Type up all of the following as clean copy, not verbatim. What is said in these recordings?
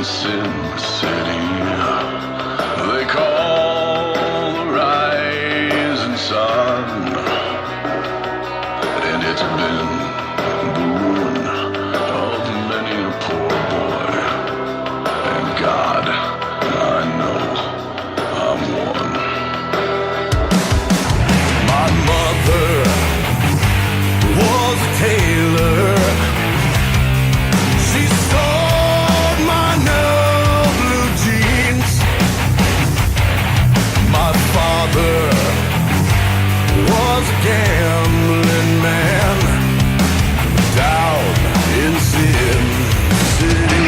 Sin City. They call the rising sun, and it's been the ruin of many a poor boy. And God, I know I'm one. My mother was a tailor. She sold my new blue jeans. My father was a gambling man down in Sin City.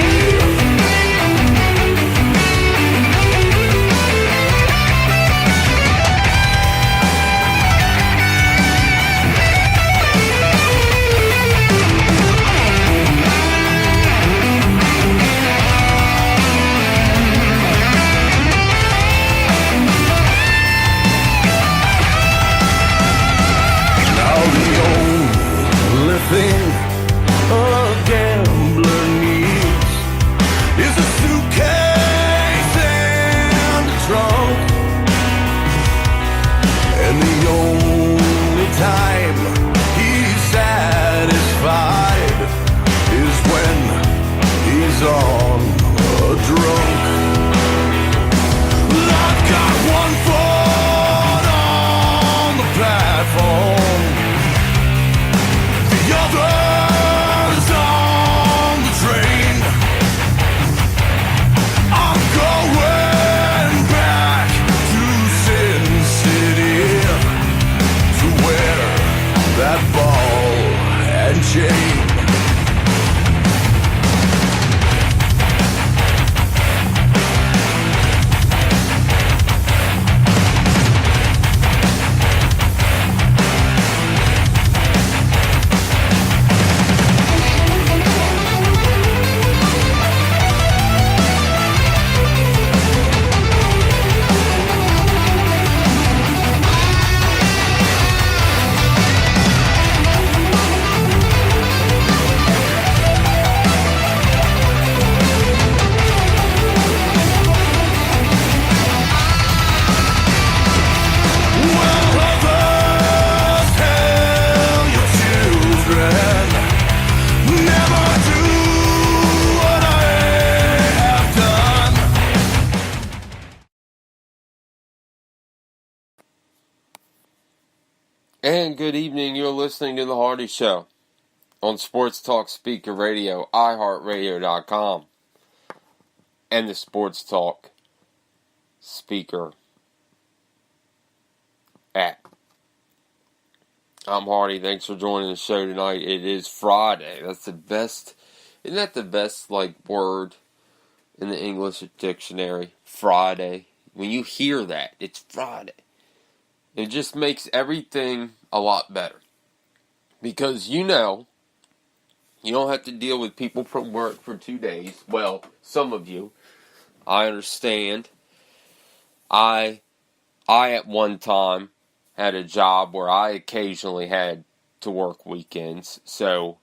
Thing a gambler needs is a suitcase and a trunk, and the only time he's satisfied is when he's on a drunk. I've got one foot on the platform, the other's on the train. I'm going back to Sin City to wear that ball and chain. And good evening, you're listening to The Hardy Show on Sports Talk Speaker Radio, iHeartRadio.com, and the Sports Talk Speaker app. I'm Hardy, thanks for joining the show tonight. It is Friday, that's the best, isn't that the best, word in the English dictionary? Friday. When you hear that, it's Friday. It just makes everything a lot better. Because you don't have to deal with people from work for 2 days. Well, some of you. I understand. I at one time had a job where I occasionally had to work weekends. So,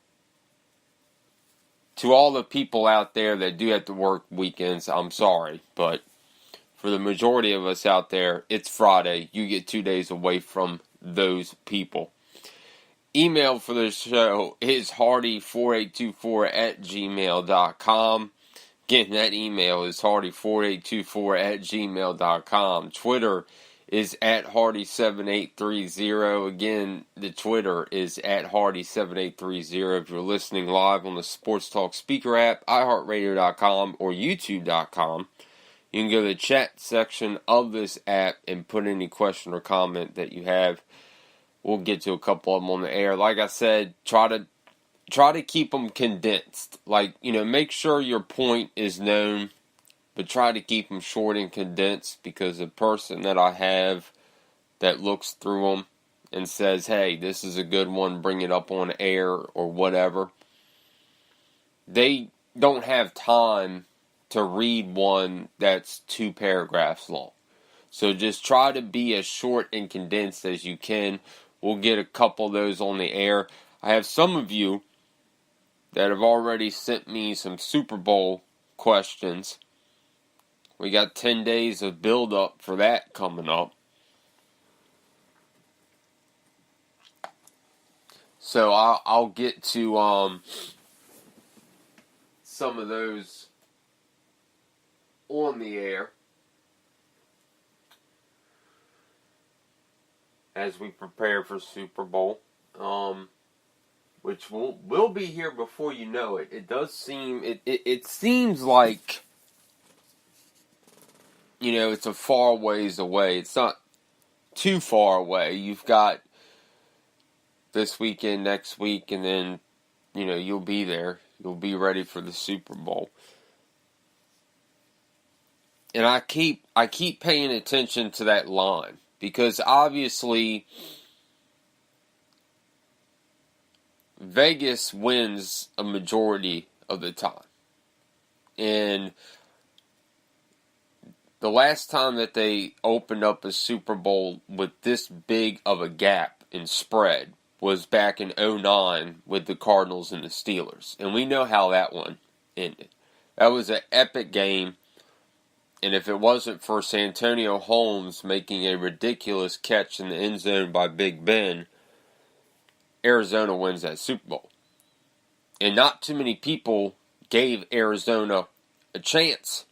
to all the people out there that do have to work weekends, I'm sorry. But for the majority of us out there, it's Friday. You get 2 days away from those people. Email for the show is hardy4824@gmail.com. Again, that email is hardy4824@gmail.com. Twitter is at hardy7830. Again, the Twitter is at hardy7830. If you're listening live on the Sports Talk Speaker app, iHeartRadio.com, or YouTube.com, you can go to the chat section of this app and put any question or comment that you have. We'll get to a couple of them on the air. Like I said, try to keep them condensed. Make sure your point is known, but try to keep them short and condensed, because the person that I have that looks through them and says, hey, this is a good one, bring it up on air or whatever, they don't have time to read one that's 2 paragraphs long. So just try to be as short and condensed as you can. We'll get a couple of those on the air. I have some of you that have already sent me some Super Bowl questions. We got 10 days of build-up for that coming up. So I'll get to some of those on the air as we prepare for Super Bowl, which will be here before you know it. It does seem it seems like, you know, it's a far ways away. It's not too far away. You've got this weekend, next week, and then, you know, you'll be there. You'll be ready for the Super Bowl. And I keep paying attention to that line because obviously Vegas wins a majority of the time. And the last time that they opened up a Super Bowl with this big of a gap in spread was back in 2009 with the Cardinals and the Steelers. And we know how that one ended. That was an epic game. And if it wasn't for Santonio Holmes making a ridiculous catch in the end zone by Big Ben, Arizona wins that Super Bowl. And not too many people gave Arizona a chance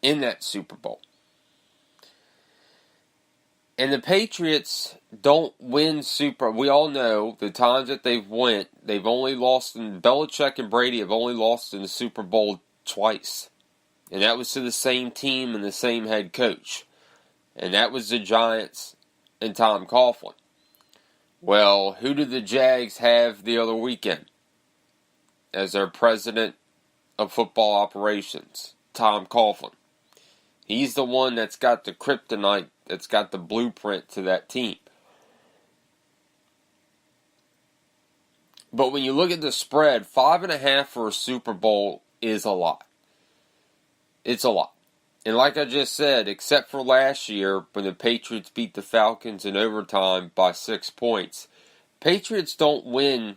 in that Super Bowl. And the Patriots don't win we all know the times that they've only lost, and Belichick and Brady have only lost in the Super Bowl twice. And that was to the same team and the same head coach. And that was the Giants and Tom Coughlin. Well, who did the Jags have the other weekend as their president of football operations? Tom Coughlin. He's the one that's got the kryptonite, that's got the blueprint to that team. But when you look at the spread, 5.5 for a Super Bowl is a lot. It's a lot. And like I just said, except for last year when the Patriots beat the Falcons in overtime by 6 points, Patriots don't win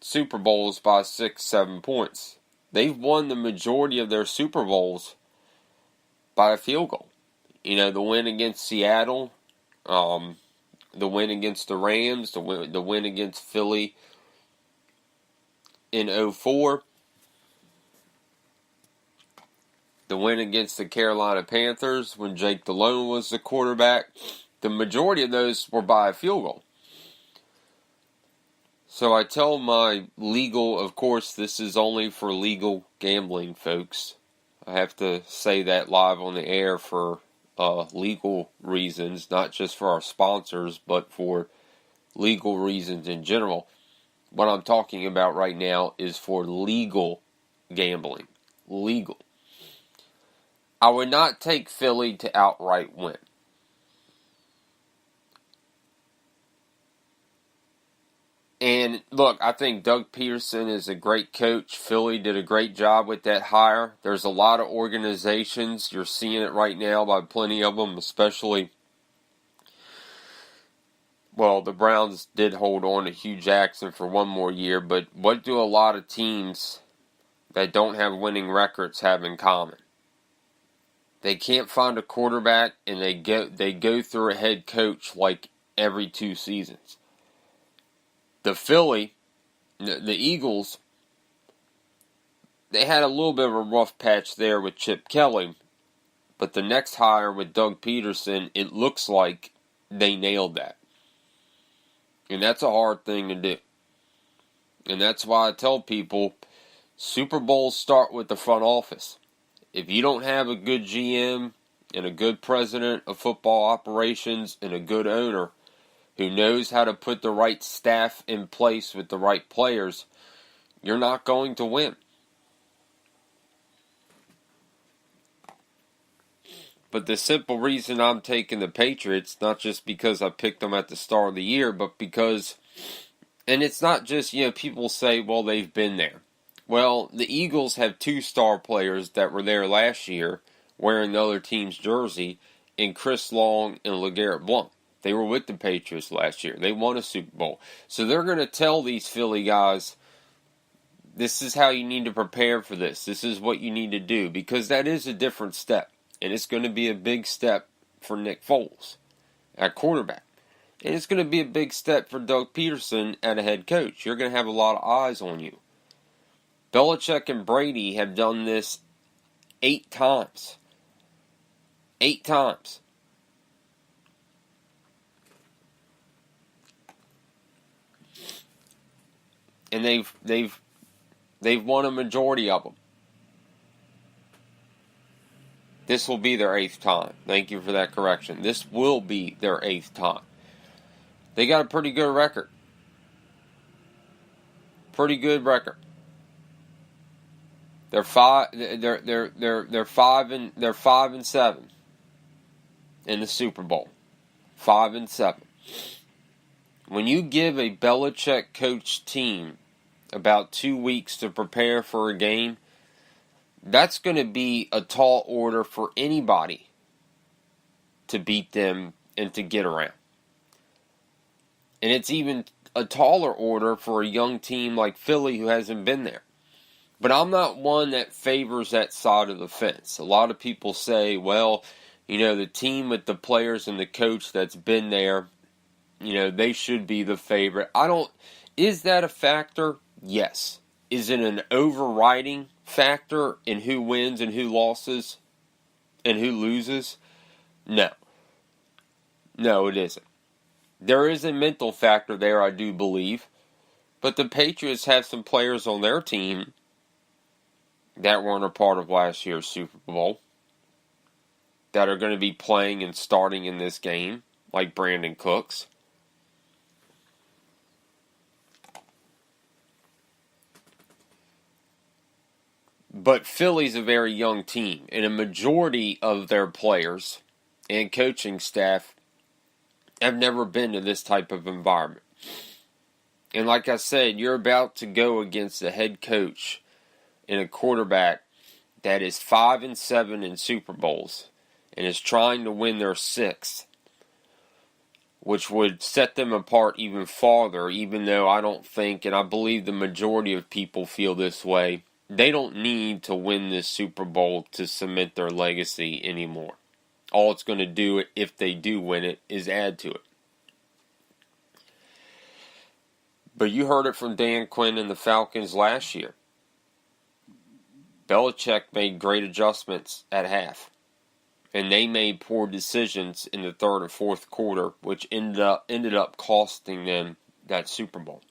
Super Bowls by 6, 7 points. They've won the majority of their Super Bowls by a field goal. You know, the win against Seattle, the win against the Rams, the win against Philly in 2004, the win against the Carolina Panthers when Jake Delhomme was the quarterback. The majority of those were by a field goal. So I tell my legal, of course, this is only for legal gambling, folks. I have to say that live on the air for legal reasons, not just for our sponsors, but for legal reasons in general. What I'm talking about right now is for legal gambling. Legal. I would not take Philly to outright win. And look, I think Doug Peterson is a great coach. Philly did a great job with that hire. There's a lot of organizations. You're seeing it right now by plenty of them, especially, well, the Browns did hold on to Hugh Jackson for one more year, but what do a lot of teams that don't have winning records have in common? They can't find a quarterback, and they go through a head coach like every 2 seasons. The Eagles, they had a little bit of a rough patch there with Chip Kelly, but the next hire with Doug Peterson, it looks like they nailed that. And that's a hard thing to do. And that's why I tell people, Super Bowls start with the front office. If you don't have a good GM and a good president of football operations and a good owner who knows how to put the right staff in place with the right players, you're not going to win. But the simple reason I'm taking the Patriots, not just because I picked them at the start of the year, but because, and it's not just, people say, well, they've been there. Well, the Eagles have 2 star players that were there last year wearing the other team's jersey, in Chris Long and LeGarrette Blount. They were with the Patriots last year. They won a Super Bowl. So they're going to tell these Philly guys, This is how you need to prepare for this. This is what you need to do, because that is a different step. And it's going to be a big step for Nick Foles at quarterback. And it's going to be a big step for Doug Peterson at a head coach. You're going to have a lot of eyes on you. Belichick and Brady have done this 8 times. 8 times. And they've won a majority of them. This will be their 8th time. Thank you for that correction. This will be their 8th time. They got a pretty good record. Pretty good record. They're 5-7 in the Super Bowl. 5-7. When you give a Belichick coach team about 2 weeks to prepare for a game, that's going to be a tall order for anybody to beat them and to get around. And it's even a taller order for a young team like Philly who hasn't been there. But I'm not one that favors that side of the fence. A lot of people say, well, the team with the players and the coach that's been there, they should be the favorite. Is that a factor? Yes. Is it an overriding factor in who wins and who loses and who loses? No. No, it isn't. There is a mental factor there, I do believe. But the Patriots have some players on their team that weren't a part of last year's Super Bowl that are going to be playing and starting in this game, like Brandon Cooks. But Philly's a very young team, and a majority of their players and coaching staff have never been to this type of environment. And like I said, you're about to go against a head coach and a quarterback that is 5-7 in Super Bowls and is trying to win their 6th, which would set them apart even farther, even though I don't think, and I believe the majority of people feel this way, they don't need to win this Super Bowl to cement their legacy anymore. All it's going to do, if they do win it, is add to it. But you heard it from Dan Quinn and the Falcons last year. Belichick made great adjustments at half. And they made poor decisions in the 3rd and 4th quarter, which ended up costing them that Super Bowl.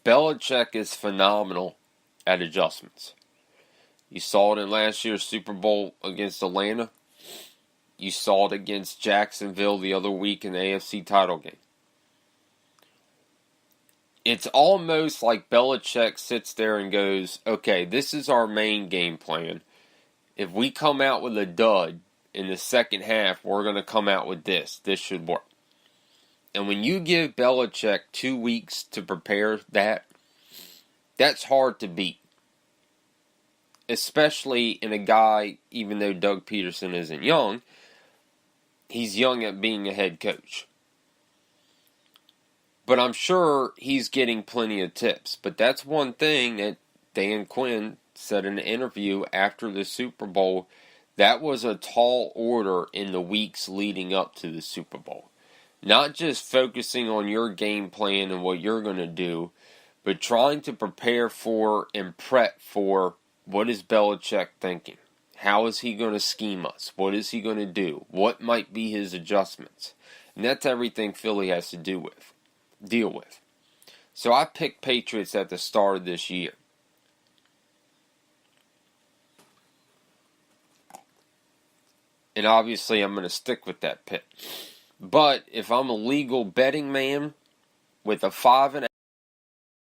Belichick is phenomenal at adjustments. You saw it in last year's Super Bowl against Atlanta. You saw it against Jacksonville the other week in the AFC title game. It's almost like Belichick sits there and goes, okay, this is our main game plan. If we come out with a dud in the second half, we're going to come out with this. This should work. And when you give Belichick 2 weeks to prepare that's hard to beat. Especially in a guy, even though Doug Peterson isn't young, he's young at being a head coach. But I'm sure he's getting plenty of tips. But that's one thing that Dan Quinn said in an interview after the Super Bowl. That was a tall order in the weeks leading up to the Super Bowl. Not just focusing on your game plan and what you're going to do, but trying to prepare for and prep for what is Belichick thinking. How is he going to scheme us? What is he going to do? What might be his adjustments? And that's everything Philly has to deal with. So I picked Patriots at the start of this year. And obviously I'm going to stick with that pick. But if I'm a legal betting man with a 5.5